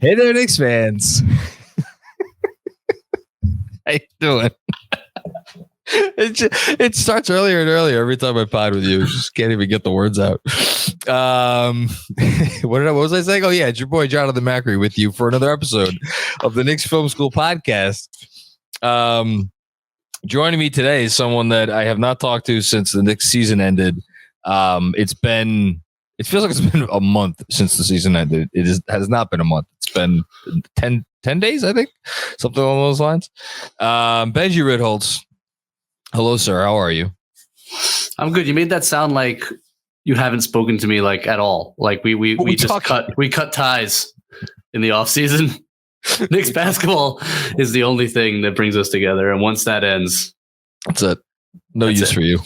Hey there, Knicks fans. How you doing? It starts earlier and earlier every time I pod with you. Just can't even get the words out. What was I saying? Oh, yeah, it's your boy Jonathan Macri with you for another episode of the Knicks Film School Podcast. Joining me today is someone that I have not talked to since the Knicks season ended. It feels like it's been a month since the season ended. Has not been a month. It's been 10 days, I think. Something along those lines. Benjy Ritholtz. Hello, sir. How are you? I'm good. You made that sound like you haven't spoken to me like at all. Like we just cut ties in the offseason. Knicks basketball is the only thing that brings us together. And once that ends, that's it. No use for you.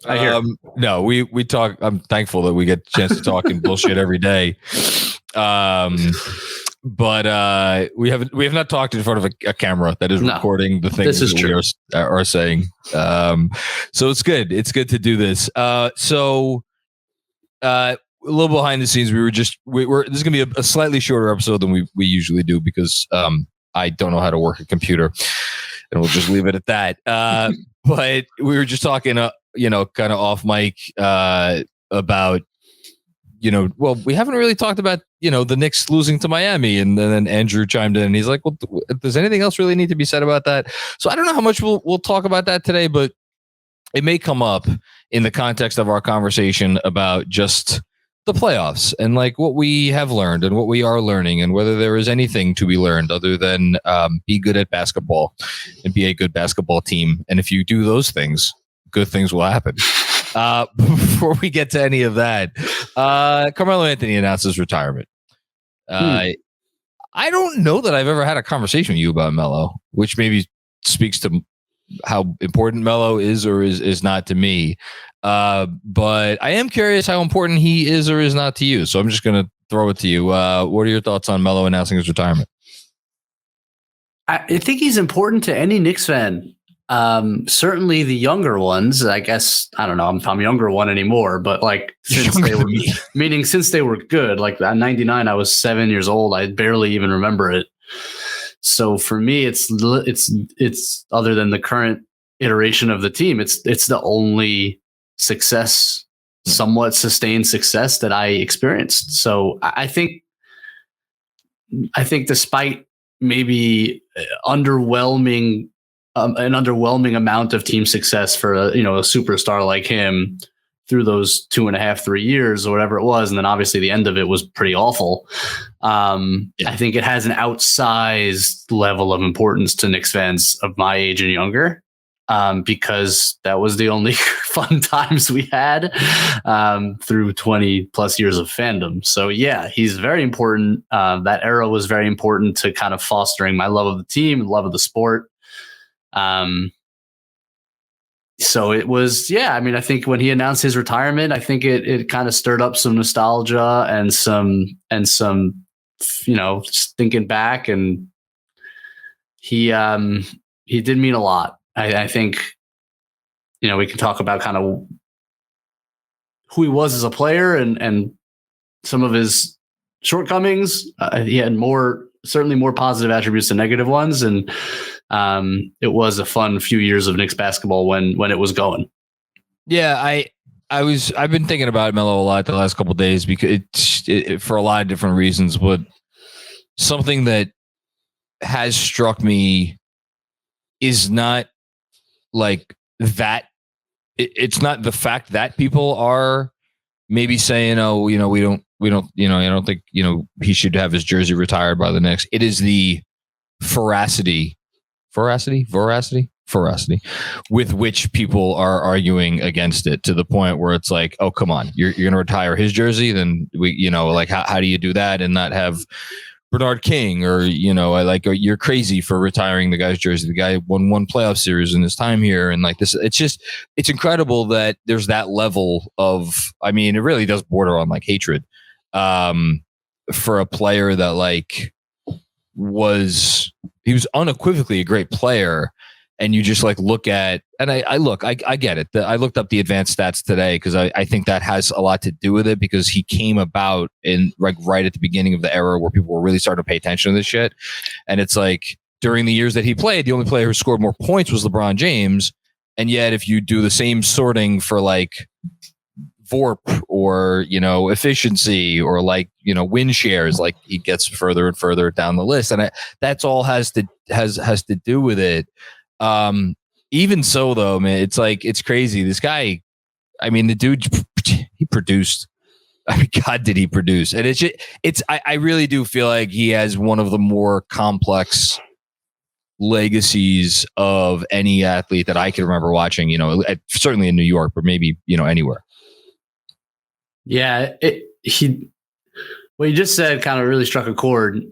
I hear. No, we talk. I'm thankful that we get a chance to talk and bullshit every day. But we have not talked in front of a camera that is recording the things that we are saying. So it's good. It's good to do this. So a little behind the scenes, this is gonna be a slightly shorter episode than we usually do because I don't know how to work a computer, and we'll just leave it at that. But we were just talking, kind of off mic about. We haven't really talked about, the Knicks losing to Miami. And then Andrew chimed in and he's like, well, does anything else really need to be said about that? So I don't know how much we'll talk about that today, but it may come up in the context of our conversation about just the playoffs and like what we have learned and what we are learning and whether there is anything to be learned other than be good at basketball and be a good basketball team. And if you do those things, good things will happen. Before we get to any of that, Carmelo Anthony announced his retirement. I don't know that I've ever had a conversation with you about Melo, which maybe speaks to how important Melo is or is not to me. But I am curious how important he is or is not to you. So I'm just going to throw it to you. What are your thoughts on Melo announcing his retirement? I think he's important to any Knicks fan. Certainly the younger ones, I guess, I don't know, I'm younger one anymore, but like since they were good, like at 99, I was 7 years old. I barely even remember it. So for me, it's other than the current iteration of the team, it's the only success, somewhat sustained success that I experienced. So I think despite maybe an underwhelming amount of team success for a superstar like him through those 2.5, 3 years or whatever it was. And then obviously the end of it was pretty awful. I think it has an outsized level of importance to Knicks fans of my age and younger, because that was the only fun times we had through 20 plus years of fandom. So yeah, he's very important. That era was very important to kind of fostering my love of the team and love of the sport. So it was, I think when he announced his retirement, I think it kind of stirred up some nostalgia and some, just thinking back, and he did mean a lot. I think, we can talk about kind of who he was as a player and some of his shortcomings. He had certainly more positive attributes than negative ones. And, it was a fun few years of Knicks basketball when it was going. Yeah, I've been thinking about Melo a lot the last couple of days because it for a lot of different reasons, but something that has struck me is not like that. It's not the fact that people are maybe saying, "Oh, we don't, I don't think, he should have his jersey retired by the Knicks." It is the veracity with which people are arguing against it, to the point where it's like, oh, come on, you're going to retire his jersey? Then how do you do that and not have Bernard King or you're crazy for retiring the guy's jersey? The guy won one playoff series in his time here. And like this, it's incredible that there's that level of, it really does border on like hatred, for a player that he was unequivocally a great player. and you just like look at, and I get it. I looked up the advanced stats today because I think that has a lot to do with it, because he came about in like right at the beginning of the era where people were really starting to pay attention to this shit. And it's like during the years that he played, the only player who scored more points was LeBron James. And yet if you do the same sorting for like VORP or, efficiency or like, win shares, like he gets further and further down the list. And that's all has to do with it. Even so though, man, it's like, it's crazy. This guy, I mean, the dude, he produced, I mean, God, did he produce? And I really do feel like he has one of the more complex legacies of any athlete that I can remember watching, certainly in New York, but maybe, anywhere. Yeah, what you just said kind of really struck a chord.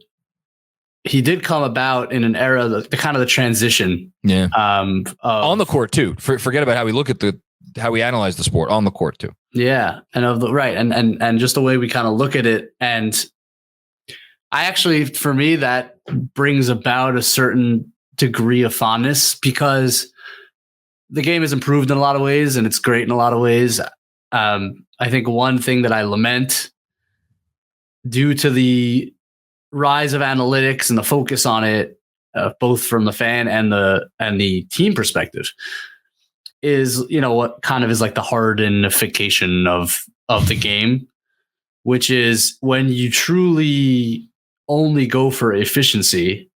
He did come about in an era, the kind of the transition. Yeah. On the court too. Forget about how we look at how we analyze the sport, on the court too. Yeah, and just the way we kind of look at it, and I actually, for me, that brings about a certain degree of fondness, because the game has improved in a lot of ways, and it's great in a lot of ways. I think one thing that I lament, due to the rise of analytics and the focus on it, both from the fan and the team perspective, is what kind of is like the hardenification of the game, which is when you truly only go for efficiency.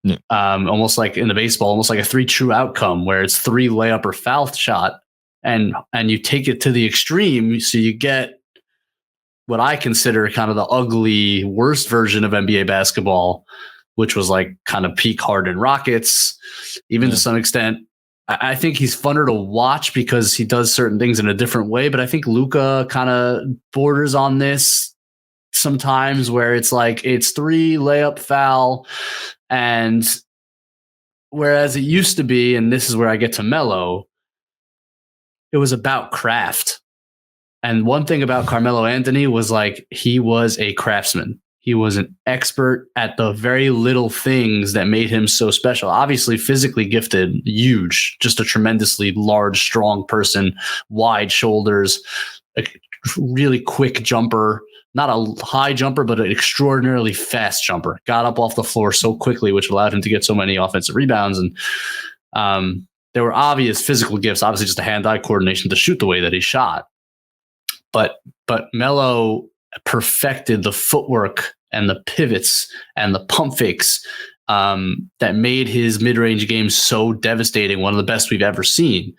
Yeah. Almost like in the baseball, almost like a 3 true outcome, where it's 3 layup or foul shot. And you take it to the extreme, so you get what I consider kind of the ugly, worst version of NBA basketball, which was like kind of peak Harden Rockets, even to some extent. I think he's funner to watch because he does certain things in a different way, but I think Luka kind of borders on this sometimes, where it's like it's 3 layup foul, and whereas it used to be, and this is where I get to Melo, it was about craft. And one thing about Carmelo Anthony was like, he was a craftsman. He was an expert at the very little things that made him so special. Obviously, physically gifted, huge, just a tremendously large, strong person, wide shoulders, a really quick jumper, not a high jumper, but an extraordinarily fast jumper. Got up off the floor so quickly, which allowed him to get so many offensive rebounds. And there were obvious physical gifts, obviously just a hand-eye coordination to shoot the way that he shot. But Melo perfected the footwork and the pivots and the pump fakes that made his mid-range game so devastating, one of the best we've ever seen.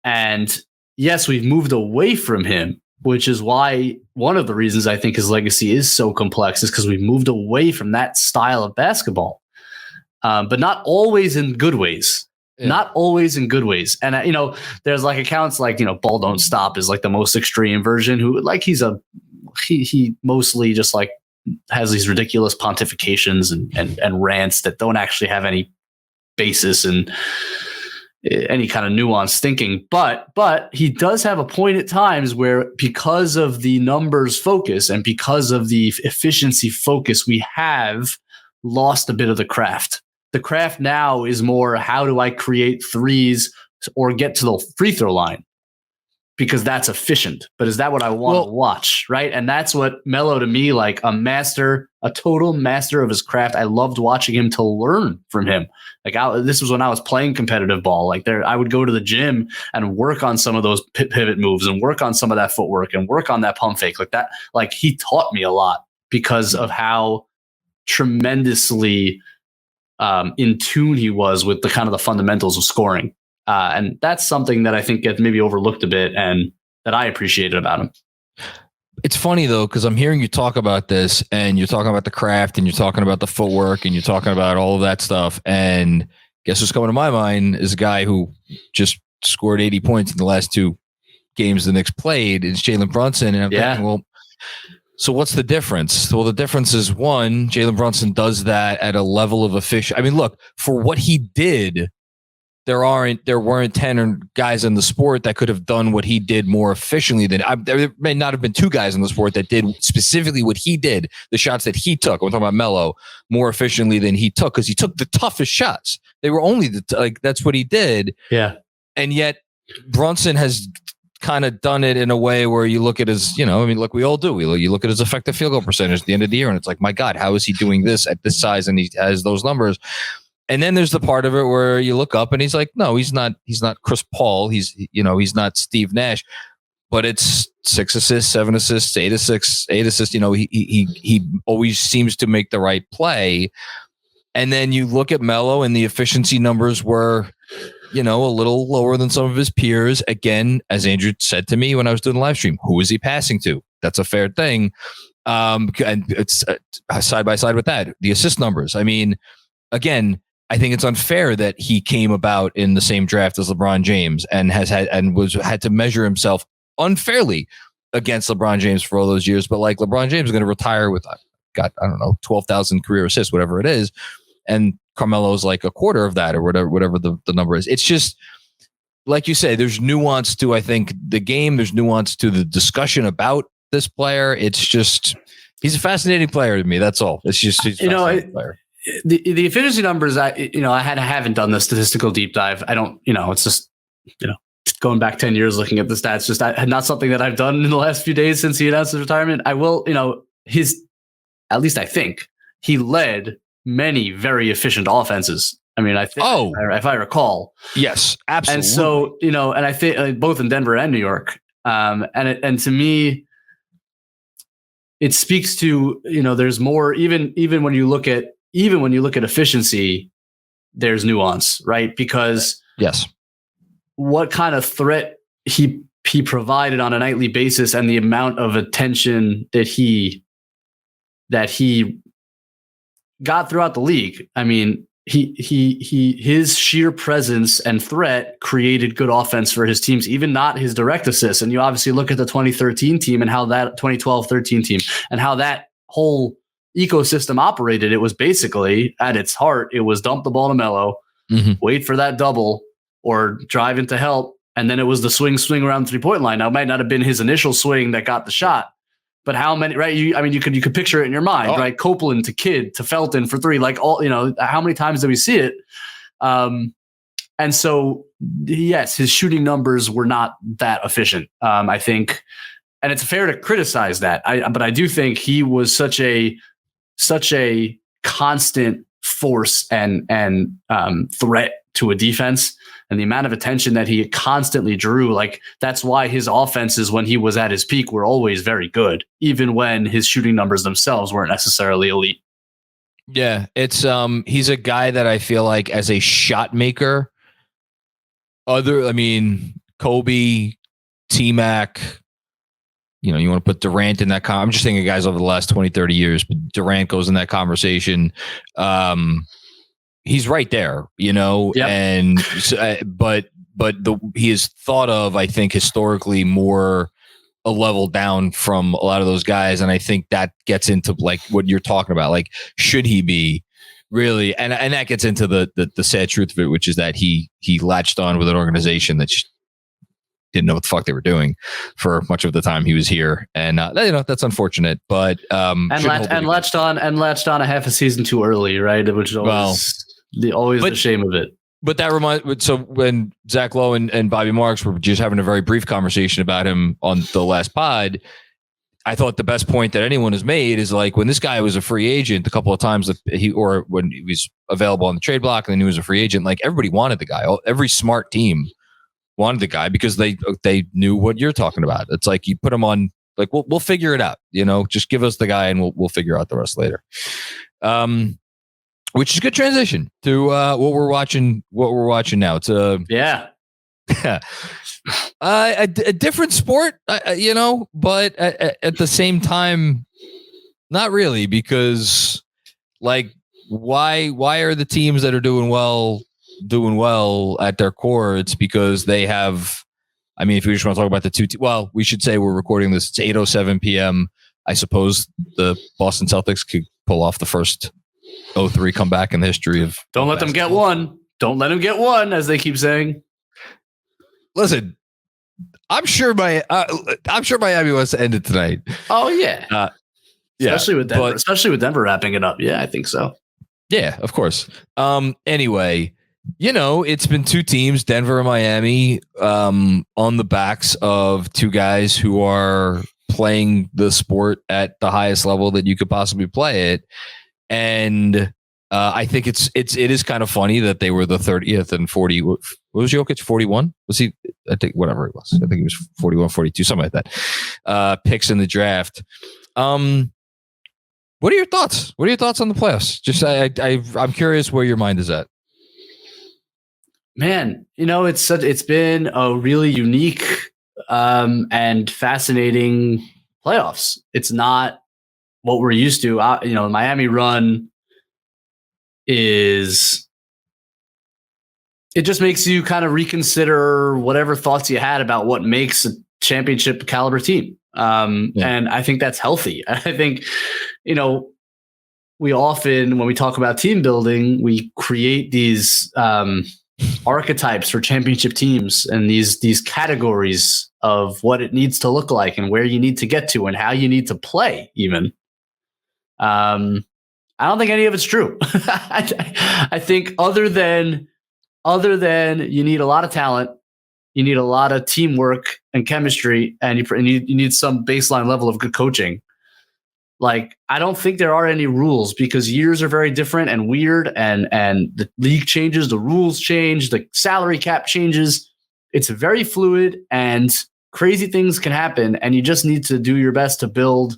And yes, we've moved away from him, which is why one of the reasons I think his legacy is so complex is because we've moved away from that style of basketball, but not always in good ways. Yeah. Not always in good ways. And, there's like accounts like, Ball Don't Stop is like the most extreme version, who like he mostly just like has these ridiculous pontifications and rants that don't actually have any basis in any kind of nuanced thinking. But he does have a point at times where, because of the numbers focus and because of the efficiency focus, we have lost a bit of the craft. The craft now is more, how do I create threes or get to the free throw line? Because that's efficient. But is that what I want to watch? Right. And that's what Melo, to me, like a total master of his craft. I loved watching him to learn from him. Like this was when I was playing competitive ball. Like I would go to the gym and work on some of those pivot moves and work on some of that footwork and work on that pump fake like that. Like he taught me a lot because of how tremendously in tune he was with the kind of the fundamentals of scoring. And that's something that I think gets maybe overlooked a bit and that I appreciated about him. It's funny though, because I'm hearing you talk about this and you're talking about the craft and you're talking about the footwork and you're talking about all of that stuff. And guess what's coming to my mind is a guy who just scored 80 points in the last 2 games the Knicks played. It's Jalen Brunson. And I'm thinking, well, so what's the difference? Well, the difference is, one, Jalen Brunson does that at a level of efficiency. I mean, look, for what he did there weren't 10 guys in the sport that could have done what he did more efficiently than there may not have been 2 guys in the sport that did specifically what he did, the shots that he took. I'm talking about Melo more efficiently than he took, because he took the toughest shots. They were only that's what he did. Yeah. And yet Brunson has kind of done it in a way where you look at his, like we all do. You look at his effective field goal percentage at the end of the year, and it's like, my God, how is he doing this at this size? And he has those numbers. And then there's the part of it where you look up and he's like, no, he's not Chris Paul. He's not Steve Nash, but it's 6 assists, 7 assists, 8 assists. He always seems to make the right play. And then you look at Melo, and the efficiency numbers were, a little lower than some of his peers. Again, as Andrew said to me when I was doing the live stream, who is he passing to? That's a fair thing. And it's side by side with that, the assist numbers. I mean, again, I think it's unfair that he came about in the same draft as LeBron James and had to measure himself unfairly against LeBron James for all those years. But like, LeBron James is going to retire with, 12,000 career assists, whatever it is. And Carmelo's like a quarter of that, or whatever the number is. It's just, like you say, there's nuance to, I think, the game. There's nuance to the discussion about this player. It's just, he's a fascinating player to me. That's all. It's just, he's a fascinating player. The efficiency numbers, I haven't done the statistical deep dive. I don't, it's just, going back 10 years looking at the stats, just not something that I've done in the last few days since he announced his retirement. I will, at least I think he led many very efficient offenses. I mean, I think, if I recall. Yes, absolutely. And so, and I think both in Denver and New York. And to me, it speaks to, there's more, even when you look at efficiency, there's nuance, right? Because yes, what kind of threat he provided on a nightly basis, and the amount of attention that he got throughout the league. I mean, his sheer presence and threat created good offense for his teams, even not his direct assists. And you obviously look at the 2013 team and how that 2012-13 team and how that whole ecosystem operated. It was basically, at its heart, it was dump the ball to Melo, wait for that double or drive into help. And then it was the swing around the 3-point line. Now, it might not have been his initial swing that got the shot, but how many, right? You could picture it in your mind, right? Copeland to Kidd to Felton for 3, like all, how many times do we see it? And so, yes, his shooting numbers were not that efficient, I think. And it's fair to criticize that. But I do think he was such a constant force and threat to a defense, and the amount of attention that he constantly drew, like that's why his offenses, when he was at his peak, were always very good, even when his shooting numbers themselves weren't necessarily elite. Yeah, it's he's a guy that I feel like as a shot maker, Kobe, T-Mac, you want to put Durant in that I'm just thinking guys over the last 20, 30 years, but Durant goes in that conversation. He's right there, yep. And but he is thought of, I think, historically more a level down from a lot of those guys, and I think that gets into like what you're talking about, like should he be really, and that gets into the sad truth of it, which is that he latched on with an organization that just didn't know what the fuck they were doing for much of the time he was here, and that's unfortunate. But latched on a half a season too early, right? Which is always the shame of it. But that reminds. So when Zach Lowe and Bobby Marks were just having a very brief conversation about him on the last pod, I thought the best point that anyone has made is like when this guy was a free agent, a couple of times that when he was available on the trade block and then he was a free agent, like everybody wanted the guy. Every smart team wanted the guy because they knew what you're talking about. It's like you put him on, like we'll figure it out. Just give us the guy and we'll figure out the rest later. Which is a good transition to what we're watching now. It's a different sport, but at the same time, not really, because like why are the teams that are doing well at their core? It's because they have. I mean, if we just want to talk about the two, we should say we're recording this. It's 8:07 p.m. I suppose the Boston Celtics could pull off the first 0-3 comeback in the history of. Don't let them get one. Don't let him get one, as they keep saying. Listen, I'm sure Miami wants to end it tonight. Oh yeah, especially with Denver wrapping it up. Yeah, I think so. Yeah, of course. Anyway, it's been two teams, Denver and Miami, on the backs of two guys who are playing the sport at the highest level that you could possibly play it, and I think it is kind of funny that they were the 30th and 40. What was Jokic? 41? Was he? I think whatever it was. I think he was 41, 42, something like that. Picks in the draft. What are your thoughts? What are your thoughts on the playoffs? Just I'm curious where your mind is at. Man, it's been a really unique and fascinating playoffs. It's not what we're used to. The Miami run it just makes you kind of reconsider whatever thoughts you had about what makes a championship caliber team. And I think that's healthy. I think, we often, when we talk about team building, we create these archetypes for championship teams and these categories of what it needs to look like and where you need to get to and how you need to play even. I don't think any of it's true. I think other than you need a lot of talent, you need a lot of teamwork and chemistry, and you need some baseline level of good coaching. Like, I don't think there are any rules because years are very different and weird, and the league changes, the rules change, the salary cap changes. It's very fluid and crazy things can happen, and you just need to do your best to build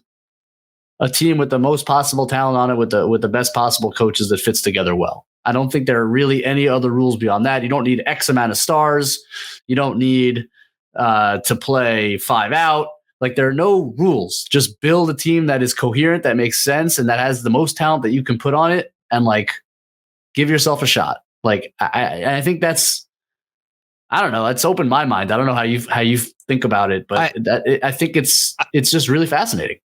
a team with the most possible talent on it, with the best possible coaches that fits together well. I don't think there are really any other rules beyond that. You don't need X amount of stars. You don't need to play 5 out. Like, there are no rules. Just build a team that is coherent, that makes sense, and that has the most talent that you can put on it, and give yourself a shot. I think that's, I don't know. It's opened my mind. I don't know how you think about it, but I think it's just really fascinating.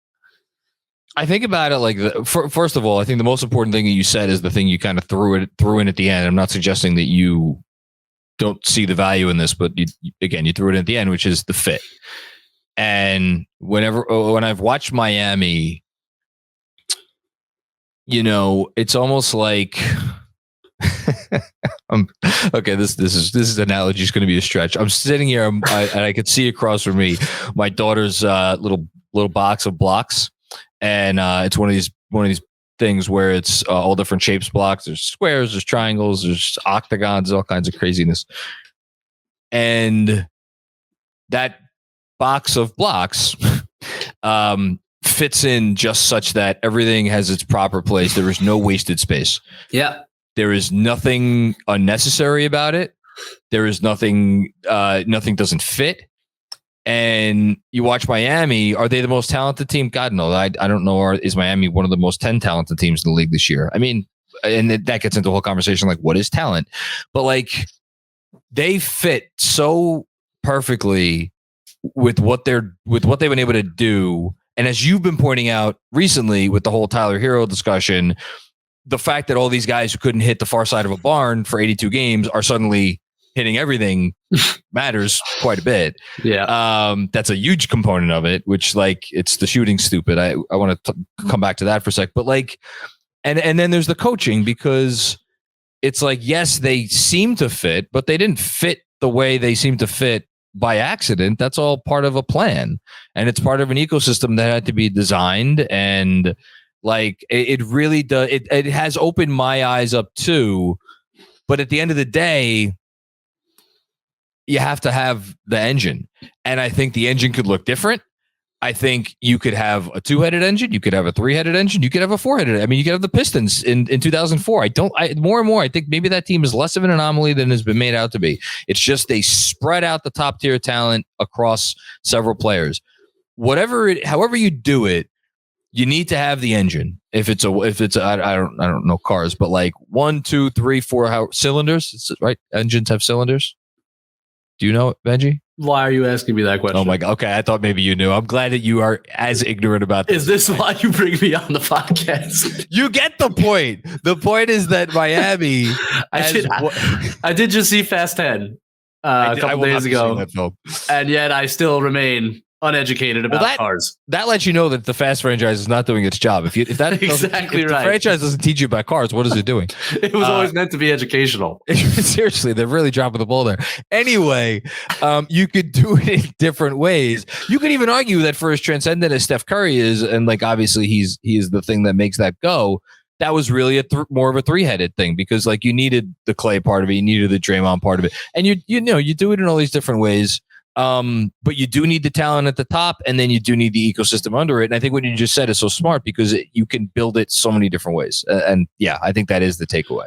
I think about it first of all, I think the most important thing that you said is the thing you kind of threw in at the end. I'm not suggesting that you don't see the value in this, but you threw it in at the end, which is the fit. And when I've watched Miami, it's almost like, okay, this analogy is going to be a stretch. I'm sitting here and I could see across from me my daughter's little box of blocks. And it's one of these things where it's all different shapes blocks. There's squares, there's triangles, there's octagons, all kinds of craziness. And that box of blocks fits in just such that everything has its proper place. There is no wasted space. Yeah. There is nothing unnecessary about it. There is nothing doesn't fit. And you watch Miami, are they the most talented team? God, no. I don't know. Is Miami one of the most 10 talented teams in the league this year? I mean, and that gets into a whole conversation like, what is talent? But they fit so perfectly with what they've been able to do. And as you've been pointing out recently with the whole Tyler Hero discussion, the fact that all these guys who couldn't hit the far side of a barn for 82 games are suddenly hitting everything matters quite a bit. Yeah. That's a huge component of it, which it's the shooting stupid. I want to come back to that for a sec, but and then there's the coaching, because it's yes, they seem to fit, but they didn't fit the way they seem to fit by accident. That's all part of a plan, and it's part of an ecosystem that had to be designed. And it really does. It has opened my eyes up too. But at the end of the day, you have to have the engine. And I think the engine could look different. I think you could have a 2-headed engine. You could have a 3-headed engine. You could have a 4-headed. I mean, you could have the Pistons in 2004. More and more, I think maybe that team is less of an anomaly than has been made out to be. It's just they spread out the top tier talent across several players. However you do it, you need to have the engine. If it's I don't know cars, but 1, 2, 3, 4 cylinders, right? Engines have cylinders. Do you know it, Benjy? Why are you asking me that question? Oh my God. Okay. I thought maybe you knew. I'm glad that you are as ignorant about this. Is this why you bring me on the podcast? You get the point. The point is that Miami. I did just see Fast 10 a couple days ago. And yet I still remain uneducated about cars. That lets you know that the Fast franchise is not doing its job. If that exactly if right. The franchise doesn't teach you about cars, what is it doing? It was always meant to be educational. Seriously, they're really dropping the ball there. Anyway, you could do it in different ways. You could even argue that for as transcendent as Steph Curry is, and like obviously he is the thing that makes that go. That was really more of a three-headed thing because like you needed the Clay part of it, you needed the Draymond part of it, and you do it in all these different ways. But you do need the talent at the top, and then you do need the ecosystem under it. And I think what you just said is so smart because you can build it so many different ways. And yeah, I think that is the takeaway.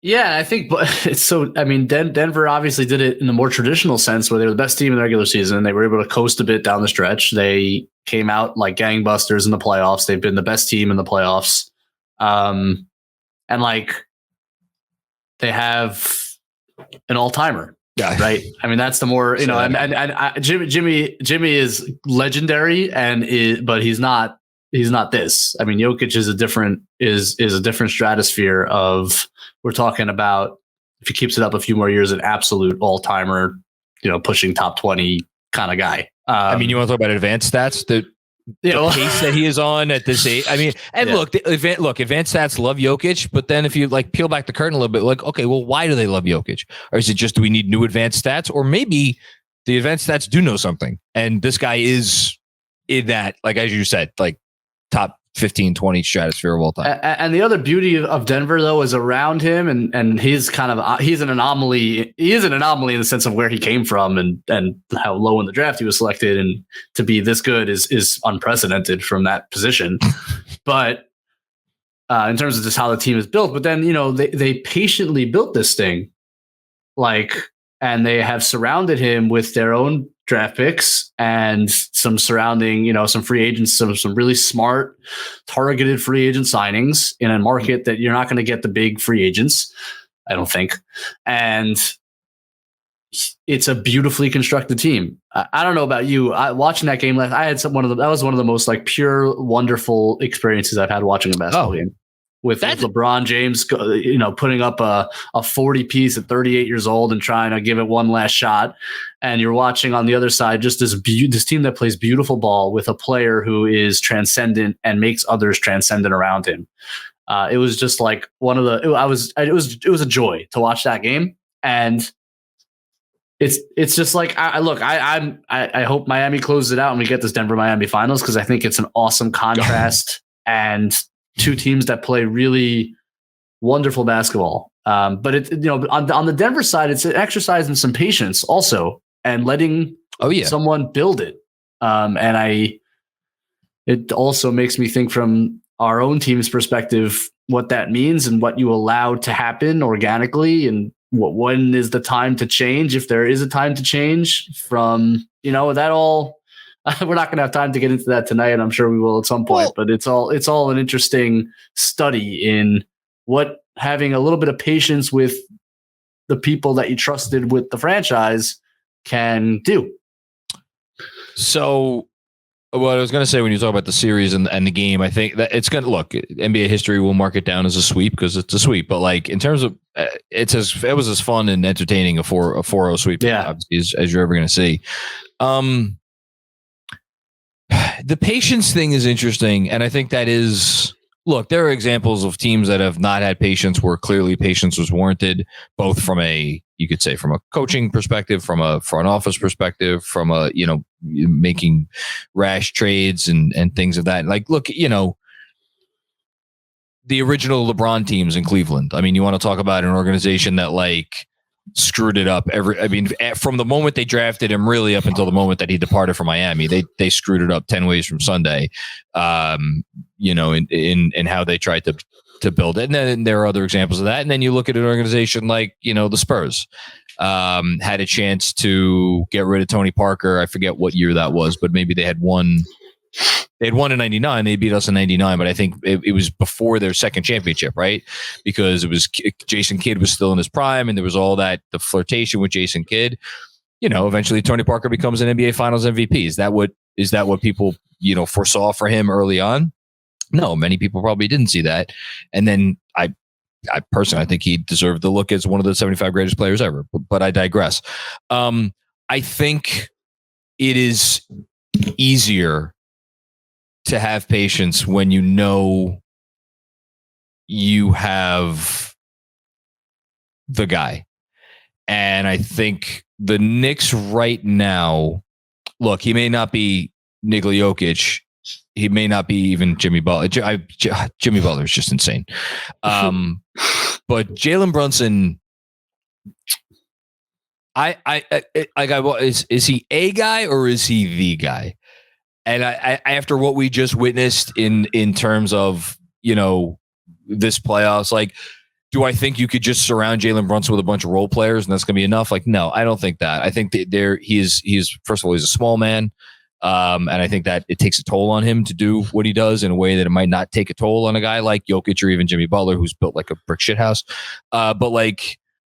Yeah, I think it's so. I mean, Denver obviously did it in the more traditional sense, where they were the best team in the regular season. They were able to coast a bit down the stretch. They came out like gangbusters in the playoffs. They've been the best team in the playoffs, and like they have an all-timer. Yeah. Right. I mean, that's the more, and Jimmy is legendary but he's not this. I mean, Jokic is a different stratosphere of, we're talking about, if he keeps it up a few more years, an absolute all timer, pushing top 20 kind of guy. I mean, you want to talk about advanced stats? The pace that he is on at this age. I mean, and look, advanced stats love Jokic, but then if you like peel back the curtain a little bit, like, okay, well, why do they love Jokic? Or is it just, do we need new advanced stats? Or maybe the advanced stats do know something. And this guy is in that, like, as you said, like top 15, 20 stratosphere of all time. And the other beauty of Denver, though, is around him, and he's an anomaly. He is an anomaly in the sense of where he came from and how low in the draft he was selected, and to be this good is unprecedented from that position. But in terms of just how the team is built, but then they patiently built this thing, and they have surrounded him with their own draft picks and some surrounding, some free agents, some really smart, targeted free agent signings in a market that you're not going to get the big free agents, I don't think. And it's a beautifully constructed team. I don't know about you. Watching that game last, I had that was one of the most like pure, wonderful experiences I've had watching a basketball game. With LeBron James, putting up a 40 piece at 38 years old and trying to give it one last shot. And you're watching on the other side, just this team that plays beautiful ball with a player who is transcendent and makes others transcendent around him. It was just like it was a joy to watch that game. And it's just like, I hope Miami closes it out and we get this Denver Miami finals, because I think it's an awesome contrast and two teams that play really wonderful basketball. But on the Denver side, it's an exercise in some patience also, and letting someone build it. It also makes me think from our own team's perspective, what that means and what you allow to happen organically, and when is the time to change, if there is a time to change from, that all. We're not going to have time to get into that tonight. I'm sure we will at some point, but it's all an interesting study in what having a little bit of patience with the people that you trusted with the franchise can do. So what I was going to say when you talk about the series and the game, I think that it's going to look, NBA history will mark it down as a sweep because it's a sweep. But like in terms of it was as fun and entertaining a 4-0 sweep, obviously, as you're ever going to see. The patience thing is interesting, and I think that is, look, there are examples of teams that have not had patience where clearly patience was warranted, both from you could say from a coaching perspective, from a front office perspective, from a, making rash trades and things of that. Like, look, the original LeBron teams in Cleveland. I mean, you want to talk about an organization that like screwed it up from the moment they drafted him really up until the moment that he departed from Miami, they screwed it up 10 ways from Sunday, in how they tried to build it. And then there are other examples of that. And then you look at an organization like, the Spurs, had a chance to get rid of Tony Parker. I forget what year that was, but maybe they had won. They had won in 99. They beat us in 99, but I think it was before their second championship, right? Because it was Jason Kidd was still in his prime, and there was all that, the flirtation with Jason Kidd. eventually Tony Parker becomes an NBA Finals MVP. Is that what people, foresaw for him early on? No, many people probably didn't see that. And then I personally, I think he deserved the look as one of the 75 greatest players ever, but I digress. I think it is easier to have patience when you have the guy. And I think the Knicks right now, look, he may not be Nikola Jokic. He may not be even Jimmy Butler. Jimmy Butler is just insane. But Jalen Brunson, is he a guy or is he the guy? And I after what we just witnessed in terms of, this playoffs, like, do I think you could just surround Jalen Brunson with a bunch of role players and that's going to be enough? Like, no, I don't think that. I think that he is first of all, he's a small man. And I think that it takes a toll on him to do what he does in a way that it might not take a toll on a guy like Jokic or even Jimmy Butler, who's built like a brick shit house.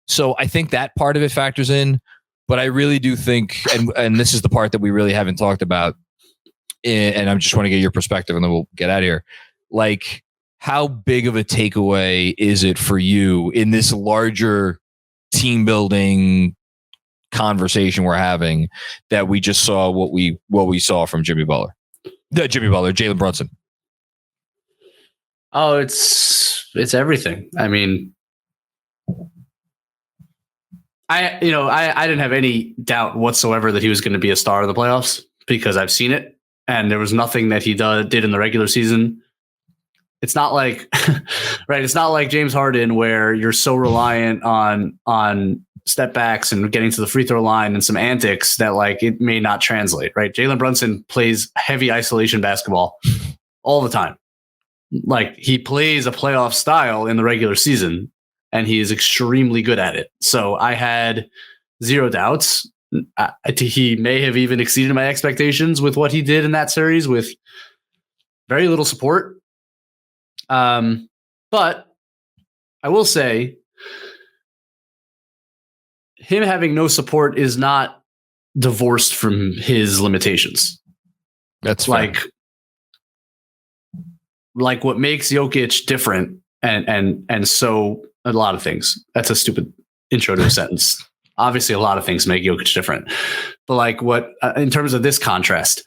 So I think that part of it factors in, but I really do think, and this is the part that we really haven't talked about, and I just want to get your perspective and then we'll get out of here. Like, how big of a takeaway is it for you in this larger team building conversation we're having that we just saw what we saw from Jalen Brunson? Oh, it's everything. I mean, I didn't have any doubt whatsoever that he was going to be a star of the playoffs because I've seen it, and there was nothing that he did in the regular season. It's not like, right? It's not like James Harden where you're so reliant on step backs and getting to the free throw line and some antics that like it may not translate, right? Jalen Brunson plays heavy isolation basketball all the time. Like, he plays a playoff style in the regular season and he is extremely good at it. So I had zero doubts. He may have even exceeded my expectations with what he did in that series with very little support. But I will say, him having no support is not divorced from his limitations. That's like what makes Jokic different, and so a lot of things. That's a stupid intro to a sentence. Obviously, a lot of things make Jokic different, but like what in terms of this contrast.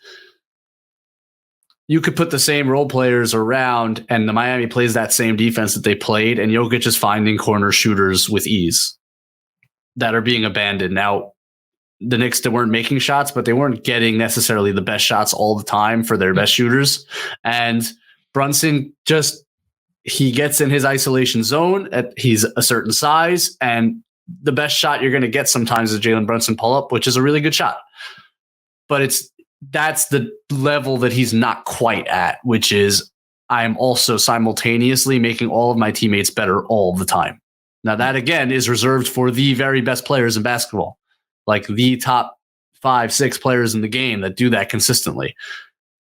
You could put the same role players around and the Miami plays that same defense that they played, and Jokic is finding corner shooters with ease that are being abandoned. Now, the Knicks, they weren't making shots, but they weren't getting necessarily the best shots all the time for their best shooters. And Brunson he gets in his isolation zone. He's a certain size, and the best shot you're going to get sometimes is Jalen Brunson pull up, which is a really good shot. But that's the level that he's not quite at, which is I'm also simultaneously making all of my teammates better all the time. Now, that again is reserved for the very best players in basketball, like the top 5-6 players in the game that do that consistently.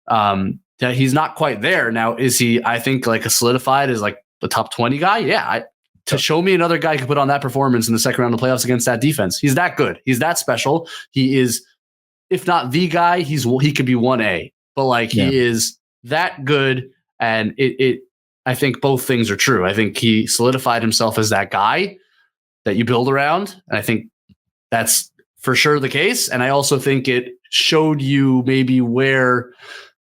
That he's not quite there. Now, is he, I think, like a solidified as like the top 20 guy? Yeah. To show me another guy who could put on that performance in the second round of the playoffs against that defense. He's that good. He's that special. He is, if not the guy, he could be 1A, but like he is that good. And I think both things are true. I think he solidified himself as that guy that you build around. And I think that's for sure the case. And I also think it showed you maybe where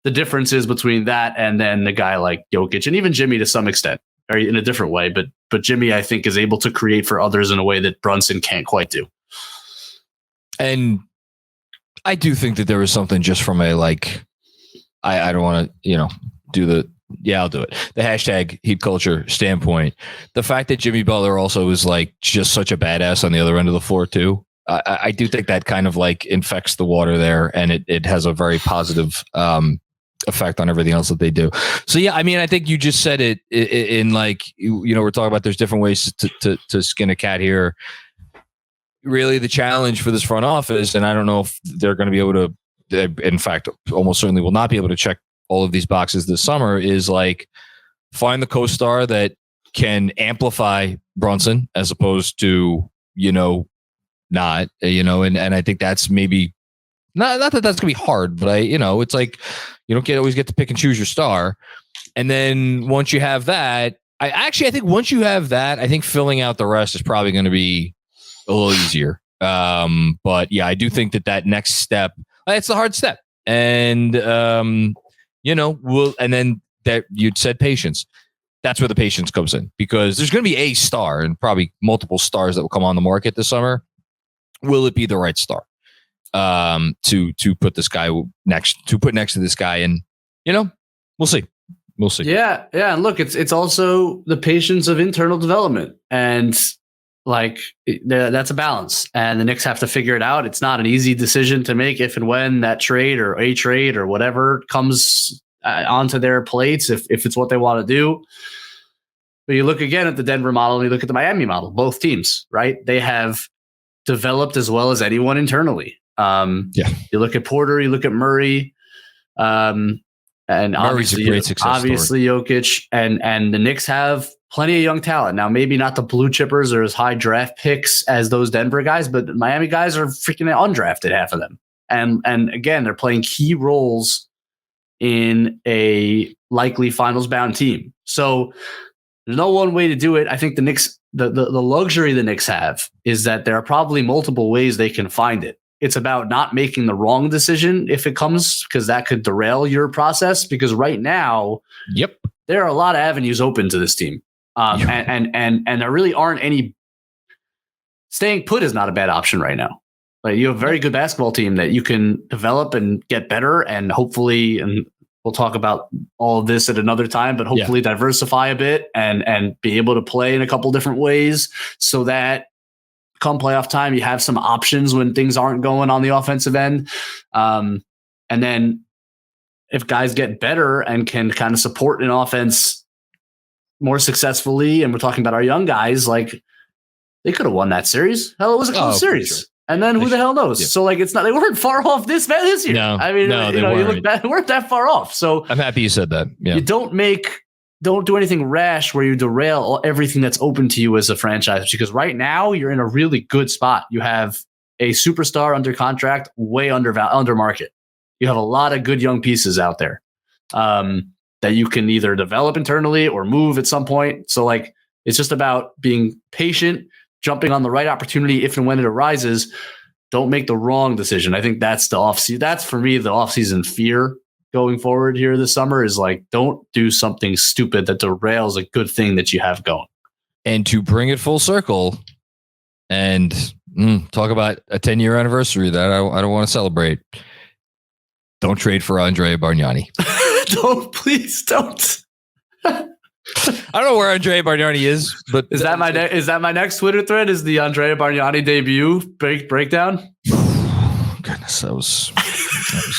the difference is between that and then the guy like Jokic and even Jimmy to some extent, or in a different way. But Jimmy, I think, is able to create for others in a way that Brunson can't quite do. And I do think that there was something just from a, like, I don't want to, I'll do it. The hashtag heat culture standpoint. The fact that Jimmy Butler also is like just such a badass on the other end of the floor too. I do think that kind of like infects the water there, and it has a very positive effect on everything else that they do. So yeah, I mean, I think you just said it in like, we're talking about there's different ways to skin a cat here. Really, the challenge for this front office, and I don't know if they're going to be able to, in fact, almost certainly will not be able to check all of these boxes this summer, is like find the co-star that can amplify Brunson as opposed to, not, and I think that's maybe not that that's gonna be hard, but it's like you don't always get to pick and choose your star. And then once you have that, I think once you have that, I think filling out the rest is probably going to be a little easier. But yeah, I do think that next step, it's the hard step. And, and then that you'd said patience. That's where the patience comes in, because there's going to be a star and probably multiple stars that will come on the market this summer. Will it be the right star? To put this guy next to this guy, and we'll see. Yeah. And look, it's also the patience of internal development, and like that's a balance, and the Knicks have to figure it out. It's not an easy decision to make if and when that trade or a trade or whatever comes onto their plates, if it's what they want to do. But you look again at the Denver model and you look at the Miami model, both teams, right? They have developed as well as anyone internally. You look at Porter, you look at Murray, and Murray's a great success obviously story. Jokic, and the Knicks have plenty of young talent. Now, maybe not the blue chippers or as high draft picks as those Denver guys, but the Miami guys are freaking undrafted, half of them. And again, they're playing key roles in a likely finals bound team. So there's no one way to do it. I think the Knicks, the luxury the Knicks have is that there are probably multiple ways they can find it. It's about not making the wrong decision if it comes, because that could derail your process. Because right now, there are a lot of avenues open to this team, and there really aren't any. Staying put is not a bad option right now. Like, you have a very good basketball team that you can develop and get better, and hopefully, and we'll talk about all of this at another time, but hopefully diversify a bit and be able to play in a couple different ways so that come playoff time, you have some options when things aren't going on the offensive end. And then if guys get better and can kind of support an offense more successfully, and we're talking about our young guys, like, they could have won that series. Hell, it was a close series. Sure. And then who the hell knows? Yeah. So like, it's not, they weren't far off this year. No, I mean, no, you look back, they weren't that far off. So I'm happy you said that. Yeah. You don't do anything rash where you derail everything that's open to you as a franchise, because right now you're in a really good spot. You have a superstar under contract, way under market. You have a lot of good young pieces out there that you can either develop internally or move at some point. So like, it's just about being patient, jumping on the right opportunity if and when it arises. Don't make the wrong decision. I think that's the offseason. That's for me the offseason fear going forward here this summer, is like, don't do something stupid that derails a good thing that you have going. And to bring it full circle and talk about a 10-year anniversary that I don't want to celebrate. Don't trade for Andrea Bargnani. Please don't. I don't know where Andrea Bargnani is, but is that my next Twitter thread? Is the Andrea Bargnani debut breakdown? Goodness, that was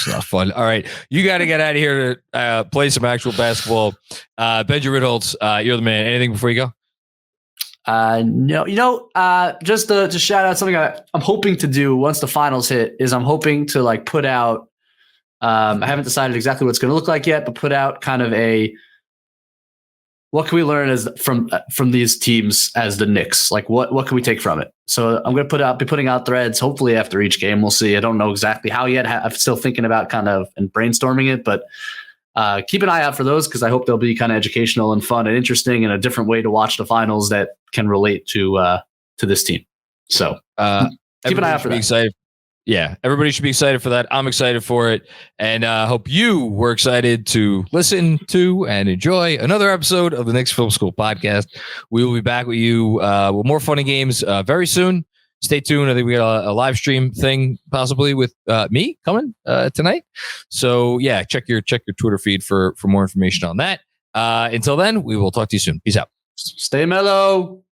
not fun. All right, you got to get out of here to play some actual basketball. Benjy Ritholtz, you're the man. Anything before you go? No. Just to shout out something I'm hoping to do once the finals hit is I'm hoping to like put out. I haven't decided exactly what it's going to look like yet, but put out kind of a. What can we learn as from these teams as the Knicks? Like, what can we take from it? So I'm going to be putting out threads, hopefully after each game. We'll see. I don't know exactly how yet. I'm still thinking about kind of and brainstorming it, but keep an eye out for those, because I hope they'll be kind of educational and fun and interesting and a different way to watch the finals that can relate to this team. So keep an eye out for that. Excited. Yeah, everybody should be excited for that. I'm excited for it, and hope you were excited to listen to and enjoy another episode of the Knicks Film School Podcast. We will be back with you with more fun and games very soon. Stay tuned. I think we got a live stream thing possibly with me coming tonight. So yeah, check your Twitter feed for more information on that. Until then, we will talk to you soon. Peace out. Stay mellow.